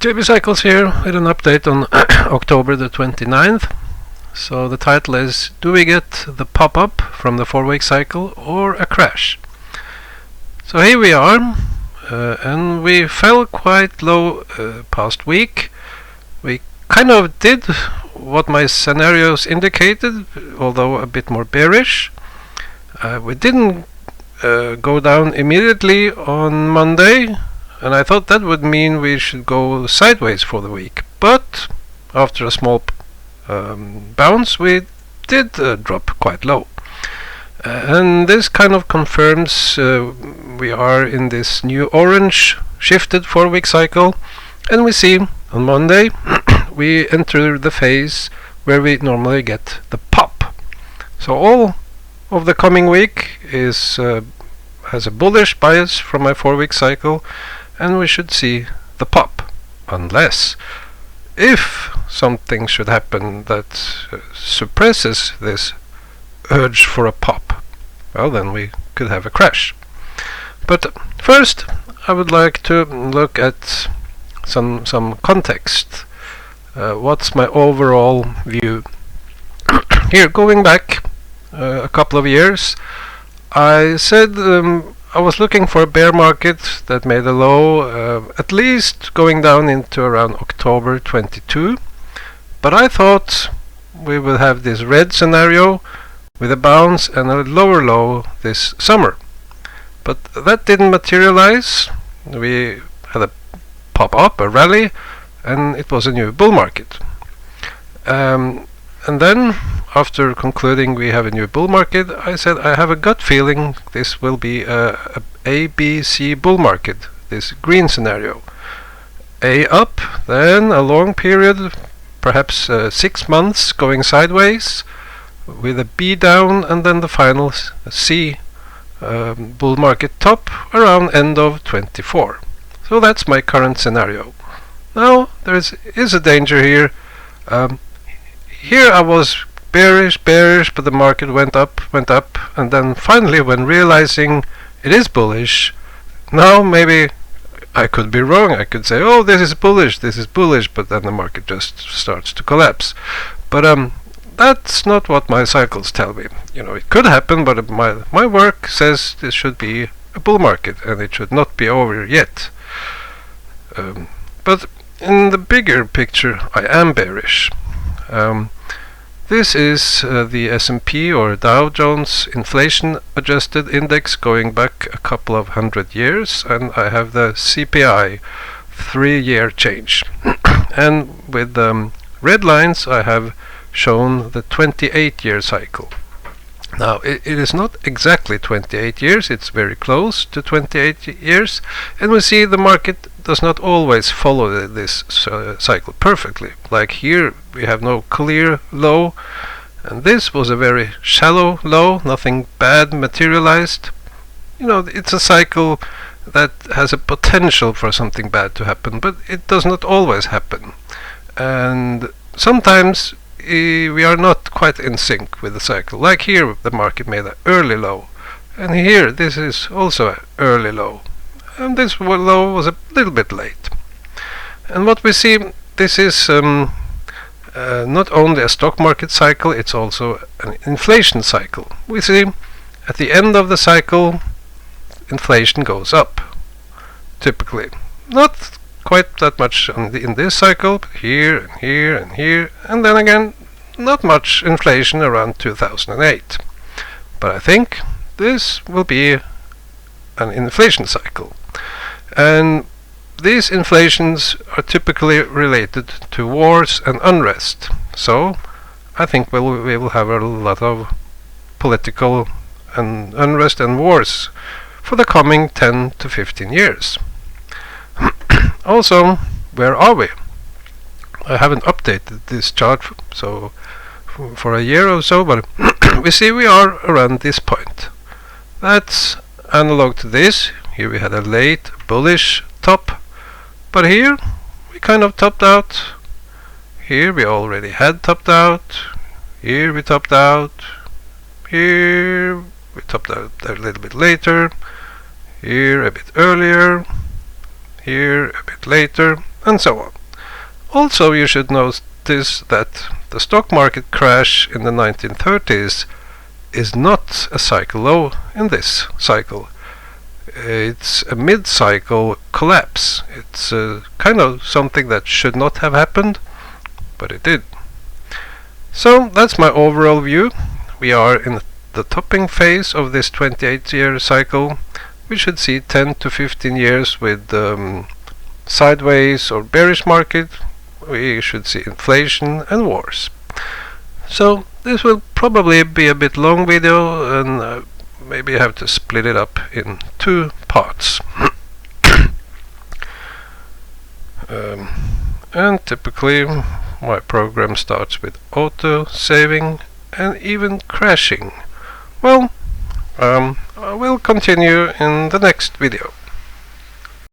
JB Cycles here with an update on October the 29th. So the title is, do we get the pop-up from the 4-week cycle or a crash? So here we are, and we fell quite low past week. We kind of did what my scenarios indicated, although a bit more bearish. We didn't go down immediately on Monday, and I thought that would mean we should go sideways for the week. But after a small bounce, we did drop quite low. And this kind of confirms we are in this new orange shifted 4-week cycle, and we see on Monday we enter the phase where we normally get the pop. So all of the coming week is has a bullish bias from my 4-week cycle, and we should see the pop, unless if something should happen that suppresses this urge for a pop, well, then we could have a crash. But first I would like to look at some context. What's my overall view? Here, going back a couple of years, I said I was looking for a bear market that made a low, at least going down into around October 22. But I thought we would have this red scenario with a bounce and a lower low this summer. But that didn't materialize. We had a pop up, a rally, and it was a new bull market. And then, after concluding we have a new bull market, I said I have a gut feeling this will be a ABC bull market, this green scenario. A up, then a long period, perhaps 6 months going sideways, with a B down, and then the final C bull market top around end of 24. So that's my current scenario. Now there is a danger here. Here I was bearish, but the market went up, and then finally, when realizing it is bullish, now maybe I could be wrong. I could say, oh, this is bullish, but then the market just starts to collapse. But that's not what my cycles tell me. You know, it could happen, but my work says this should be a bull market, and it should not be over yet. But in the bigger picture, I am bearish. This is the S&P or Dow Jones inflation adjusted index going back a couple of 100 years, and I have the CPI 3-year change. And with red lines I have shown the 28-year cycle. Now it is not exactly 28 years, it's very close to 28 years, and we see the market does not always follow this cycle perfectly. Like here we have no clear low, and this was a very shallow low, nothing bad materialized. You know, it's a cycle that has a potential for something bad to happen, but it does not always happen. And sometimes we are not quite in sync with the cycle. Like here the market made an early low, and here this is also an early low, and this low was a little bit late. And what we see, this is not only a stock market cycle, it's also an inflation cycle. We see at the end of the cycle inflation goes up, typically. Not quite that much in this cycle, but here and here and here, and then again not much inflation around 2008. But I think this will be an inflation cycle, and these inflations are typically related to wars and unrest. So I think we will have a lot of political and unrest and wars for the coming 10 to 15 years. Also, where are we? I haven't updated this chart for a year or so, but we see we are around this point. That's analog to this. Here we had a late bullish top, but here we kind of topped out. Here we already had topped out. Here we topped out. Here we topped out a little bit later. Here a bit earlier. here a bit later, and so on. Also, you should notice that the stock market crash in the 1930s is not a cycle low in this cycle. It's a mid-cycle collapse. It's kind of something that should not have happened, but it did. So that's my overall view. We are in the topping phase of this 28-year cycle. We should see 10 to 15 years with sideways or bearish market. We should see inflation and wars. So this will probably be a bit long video, and maybe I have to split it up in 2 parts. And typically my program starts with auto saving and even crashing. Well, I will continue in the next video.